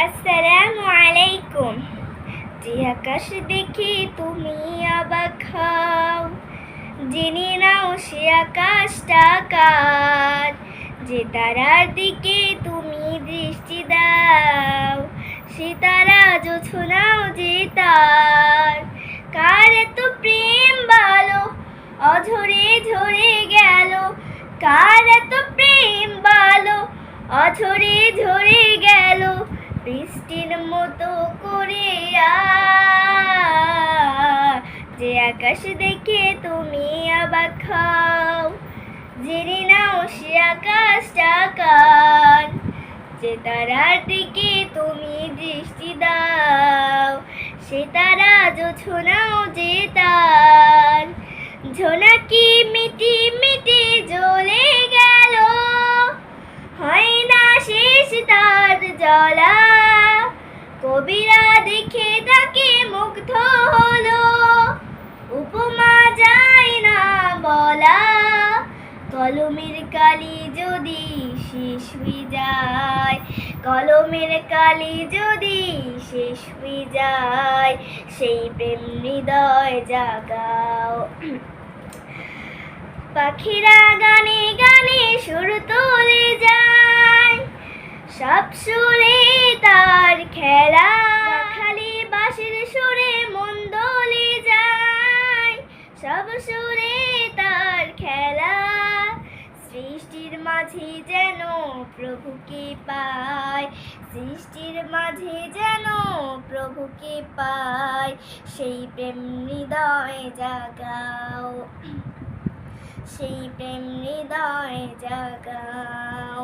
আসসালামু আলাইকুম। যে আকাশ দেখে তুমি অবাক হও, জেনে নাও সে আকাশটা কার। যে তারার দিকে তুমি দৃষ্টি দাও, সে তারা জোছনাও যে তার। কার এত প্রেম ভালো অঝরে ঝরে গেল, কার এত প্রেম ভালো অঝরে ঝরে গেল, বৃষ্টির মতো করে যে আকাশ দেখে তুমি অবাক হও, জেনে নাও সে আকাশটা কার। যে তারার দিকে তুমি দৃষ্টি দাও, সে তারা জোছনাও যে তার। ঝোনাকি মিটি মিটি জ্বলে গেল, হয় না শেষ তার জ্বলা। কবিরা দেখে তাকে মুগ্ধ হলো, উপমা যায় না বলা। কলমের কালি যদি শেষ হয়ে যায়, কলমের কালি যদি শেষ হয়ে যায়, সেই প্রেম হৃদয় জাগাও। পাখিরা গানে গানে সুর তুলে যায়, সব সুরে তার খেলা। খালি বাঁশির সুরে মন দোলে যায়, সব সুরে তার খেলা। সৃষ্টির মাঝে যেন প্রভুকে পায়, সৃষ্টির মাঝে যেন প্রভুকে পায়, সেই প্রেম হৃদয় জাগাও, সেই প্রেম হৃদয় জাগাও।